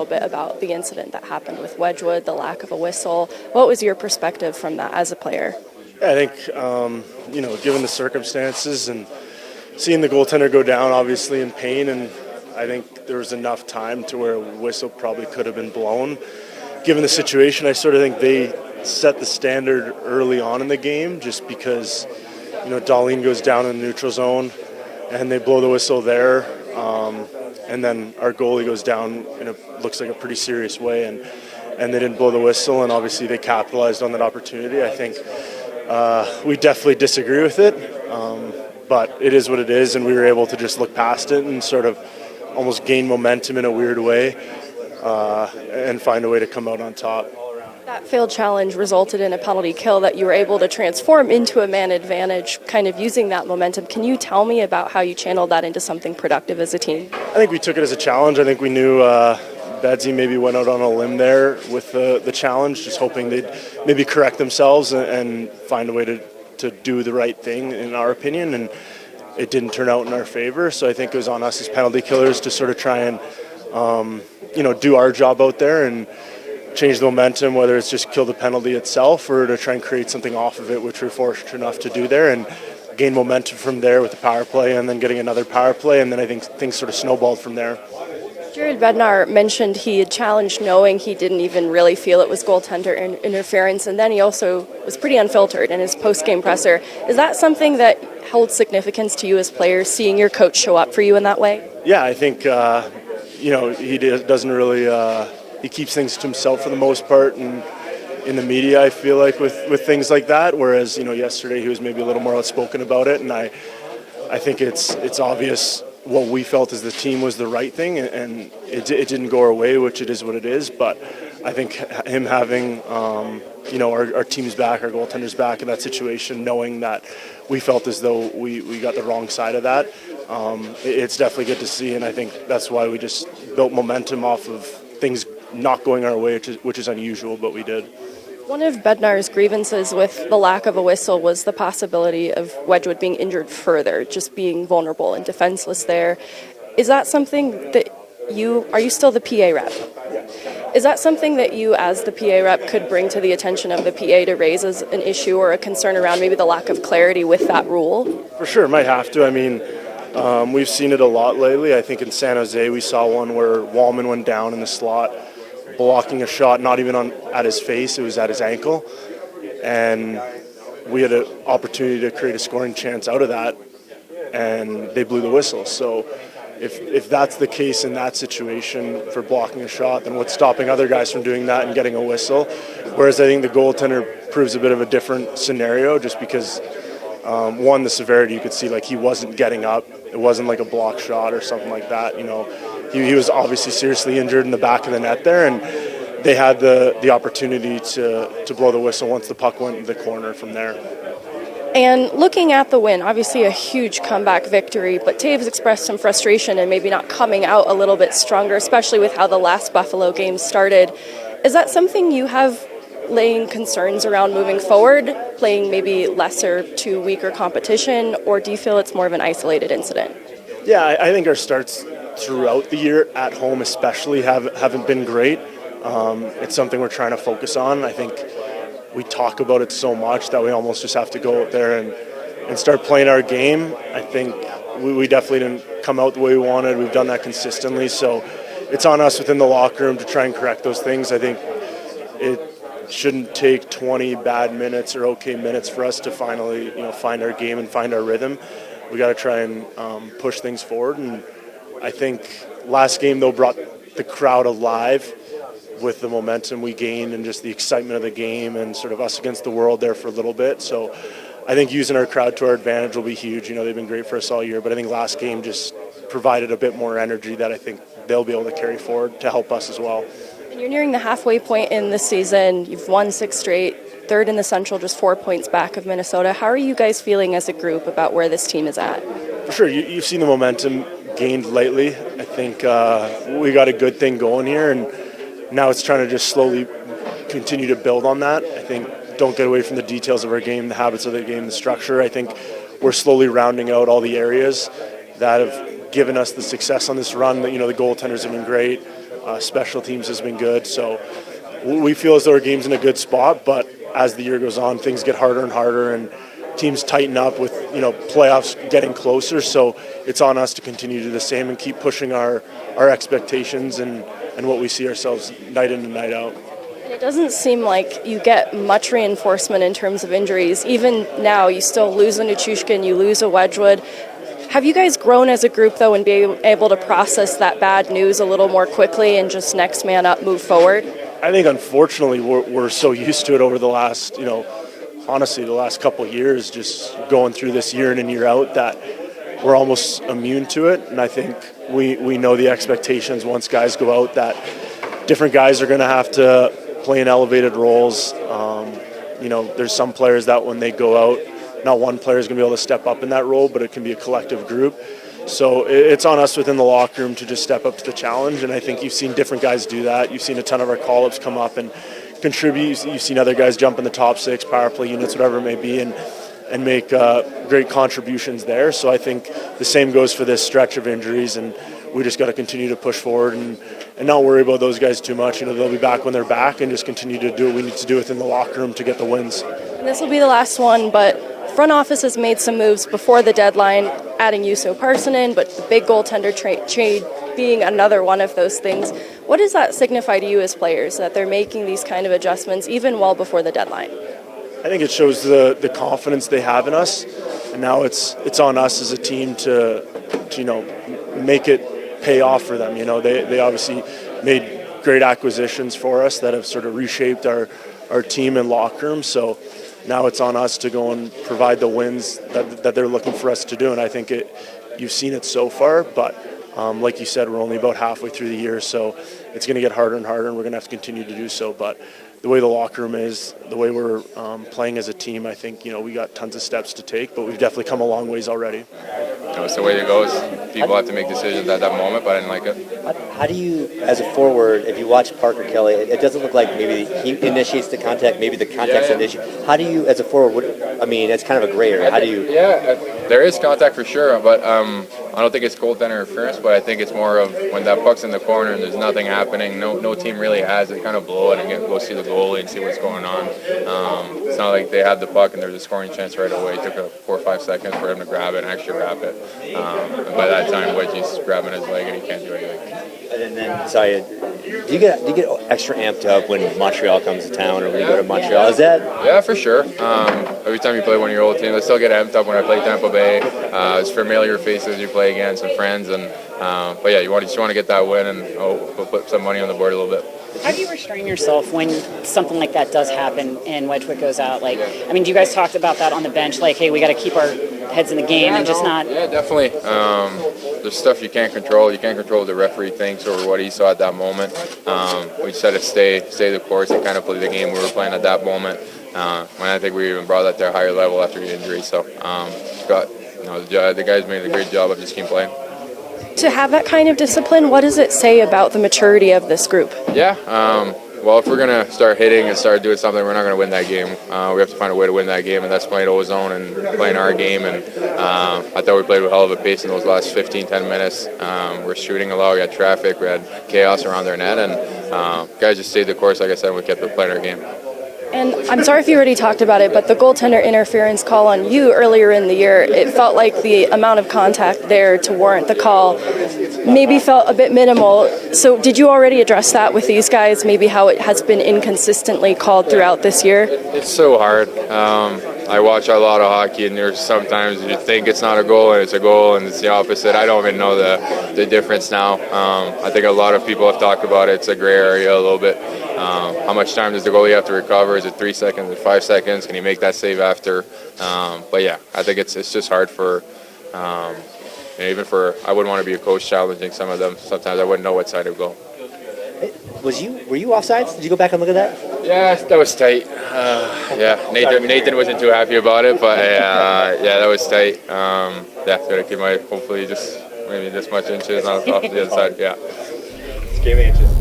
little bit about the incident that happened with Wedgwood, the lack of a whistle. What was your perspective from that as a player? Yeah, I think, given the circumstances and seeing the goaltender go down, obviously in pain, and I think there was enough time to where a whistle probably could have been blown. Given the situation, I sort of think they set the standard early on in the game just because, Drouin goes down in the neutral zone and they blow the whistle there. And then our goalie goes down in it looks like a pretty serious way, and they didn't blow the whistle, and obviously they capitalized on that opportunity. I think we definitely disagree with it, but it is what it is, and we were able to just look past it and sort of almost gain momentum in a weird way and find a way to come out on top. That failed challenge resulted in a penalty kill that you were able to transform into a man advantage, kind of using that momentum. Can you tell me about how you channeled that into something productive as a team? I think we took it as a challenge. I think we knew Bedsy maybe went out on a limb there with the challenge, just hoping they'd maybe correct themselves and find a way to do the right thing, in our opinion, and it didn't turn out in our favor. So I think it was on us as penalty killers to sort of try and do our job out there and change the momentum, whether it's just kill the penalty itself or to try and create something off of it, which we're fortunate enough to do there, and gain momentum from there with the power play and then getting another power play, and then I think things sort of snowballed from there. Jared Bednar mentioned he had challenged knowing he didn't even really feel it was goaltender interference, and then he also was pretty unfiltered in his post-game presser. Is that something that holds significance to you as players, seeing your coach show up for you in that way? Yeah, I think, he doesn't really... he keeps things to himself for the most part, and in the media, I feel like with things like that. Whereas yesterday he was maybe a little more outspoken about it, and I think it's obvious what we felt as the team was the right thing, and it didn't go our way, which it is what it is. But I think him having our team's back, our goaltender's back in that situation, knowing that we felt as though we got the wrong side of that, it's definitely good to see, and I think that's why we just built momentum off of things not going our way, which is unusual, but we did. One of Bednar's grievances with the lack of a whistle was the possibility of Wedgwood being injured further, just being vulnerable and defenseless there. Is that something that are you still the PA rep? Is that something that you, as the PA rep, could bring to the attention of the PA to raise as an issue or a concern around maybe the lack of clarity with that rule? For sure, might have to. I mean, we've seen it a lot lately. I think in San Jose we saw one where Wallman went down in the slot, blocking a shot, not even at his face, it was at his ankle. And we had an opportunity to create a scoring chance out of that, and they blew the whistle. So if that's the case in that situation for blocking a shot, then what's stopping other guys from doing that and getting a whistle? Whereas I think the goaltender proves a bit of a different scenario, just because, one, the severity, you could see like he wasn't getting up. It wasn't like a block shot or something like that, He was obviously seriously injured in the back of the net there, and they had the opportunity to blow the whistle once the puck went into the corner from there. And looking at the win, obviously a huge comeback victory, but Taves expressed some frustration and maybe not coming out a little bit stronger, especially with how the last Buffalo game started. Is that something you have laying concerns around moving forward, playing maybe lesser to weaker competition, or do you feel it's more of an isolated incident? Yeah, I think our starts throughout the year, at home especially, haven't been great. It's something we're trying to focus on. I think we talk about it so much that we almost just have to go out there and start playing our game. I think we definitely didn't come out the way we wanted. We've done that consistently, so it's on us within the locker room to try and correct those things. I think it shouldn't take 20 bad minutes or okay minutes for us to finally find our game and find our rhythm. We got to try and push things forward, and I think last game though brought the crowd alive with the momentum we gained and just the excitement of the game and sort of us against the world there for a little bit. So I think using our crowd to our advantage will be huge. They've been great for us all year, but I think last game just provided a bit more energy that I think they'll be able to carry forward to help us as well. And you're nearing the halfway point in the season. You've won 6 straight, third in the Central, just 4 points back of Minnesota. How are you guys feeling as a group about where this team is at? For sure. You've seen the momentum gained lately. I think we got a good thing going here, and now it's trying to just slowly continue to build on that. I think don't get away from the details of our game, the habits of the game, the structure. I think we're slowly rounding out all the areas that have given us the success on this run. The goaltenders have been great. Special teams has been good. So we feel as though our game's in a good spot, but as the year goes on, things get harder and harder, and teams tighten up with playoffs getting closer. So it's on us to continue to do the same and keep pushing our expectations and what we see ourselves night in and night out. And it doesn't seem like you get much reinforcement in terms of injuries. Even now, you still lose a Nichushkin, you lose a Wedgwood. Have you guys grown as a group, though, and be able to process that bad news a little more quickly and just next man up, move forward? I think, unfortunately, we're so used to it over the last, honestly, the last couple of years, just going through this year in and year out, that we're almost immune to it. And I think we know the expectations once guys go out that different guys are going to have to play in elevated roles. There's some players that when they go out, not one player is going to be able to step up in that role, but it can be a collective group. So it's on us within the locker room to just step up to the challenge, and I think you've seen different guys do that. You've seen a ton of our call-ups come up and contribute. You've seen other guys jump in the top six, power play units, whatever it may be, and make great contributions there. So I think the same goes for this stretch of injuries, and we just got to continue to push forward and not worry about those guys too much. They'll be back when they're back, and just continue to do what we need to do within the locker room to get the wins. And this will be the last one, but front office has made some moves before the deadline, adding Juuso Parssinen, but the big goaltender trade being another one of those things. What does that signify to you as players, that they're making these kind of adjustments even well before the deadline? I think it shows the confidence they have in us, and now it's on us as a team to make it pay off for them. They obviously made great acquisitions for us that have sort of reshaped our team and locker room. So now it's on us to go and provide the wins that they're looking for us to do, and I think you've seen it so far, but like you said, we're only about halfway through the year, so it's going to get harder and harder, and we're going to have to continue to do so. But the way the locker room is, the way we're playing as a team, I think we got tons of steps to take, but we've definitely come a long ways already. It's the way it goes. People have to make decisions at that moment, but I didn't like it. How do you, as a forward, if you watch Parker Kelly, it doesn't look like maybe he initiates the contact, maybe the contact's an issue. How do you, as a forward, it's kind of a gray area. How do you? Yeah, there is contact for sure, but I don't think it's goaltender interference, but I think it's more of when that puck's in the corner and there's nothing happening, no team really has it, kind of blow it and go see the goalie and see what's going on. It's not like they had the puck and there's a scoring chance right away. It took 4 or 5 seconds for him to grab it and actually wrap it. And by that time, Wedgie's grabbing his leg and he can't do anything. And then, sorry, do you get extra amped up when Montreal comes to town or when you go to Montreal? Is that? Yeah, for sure. Every time you play one of your old teams, I still get amped up when I play Tampa Bay. It's familiar faces you play against and friends, but yeah, you just want to get that win and we'll put some money on the board a little bit. How do you restrain yourself when something like that does happen and Wedgwood goes out? Do you guys talked about that on the bench? Hey, we got to keep our heads in the game and just not. Yeah, definitely. There's stuff you can't control. You can't control what the referee thinks or what he saw at that moment. We just had to stay the course and kind of play the game we were playing at that moment. When I think we even brought that to a higher level after the injury. So, the guys made a great job of just keep playing. To have that kind of discipline, what does it say about the maturity of this group? Yeah, well, if we're going to start hitting and start doing something, we're not going to win that game. We have to find a way to win that game, and that's playing ozone and playing our game. And I thought we played with a hell of a pace in those last 15, 10 minutes. We're shooting a lot, we had traffic, we had chaos around their net, and guys just stayed the course, like I said, and we kept playing our game. And I'm sorry if you already talked about it, but the goaltender interference call on you earlier in the year, it felt like the amount of contact there to warrant the call maybe felt a bit minimal. So did you already address that with these guys, maybe how it has been inconsistently called throughout this year? It's so hard. I watch a lot of hockey, and there's sometimes you think it's not a goal, and it's a goal, and it's the opposite. I don't even know the difference now. I think a lot of people have talked about it. It's a gray area a little bit. How much time does the goalie have to recover? Is it 3 seconds or 5 seconds? Can he make that save after? But yeah, I think it's just hard for, even for, I wouldn't want to be a coach challenging some of them. Sometimes I wouldn't know what side to go. Were you offsides? Did you go back and look at that? Yeah, that was tight. Nathan wasn't too happy about it, but that was tight. Gotta keep hopefully just maybe this much inches off the other side. Yeah. It's game inches.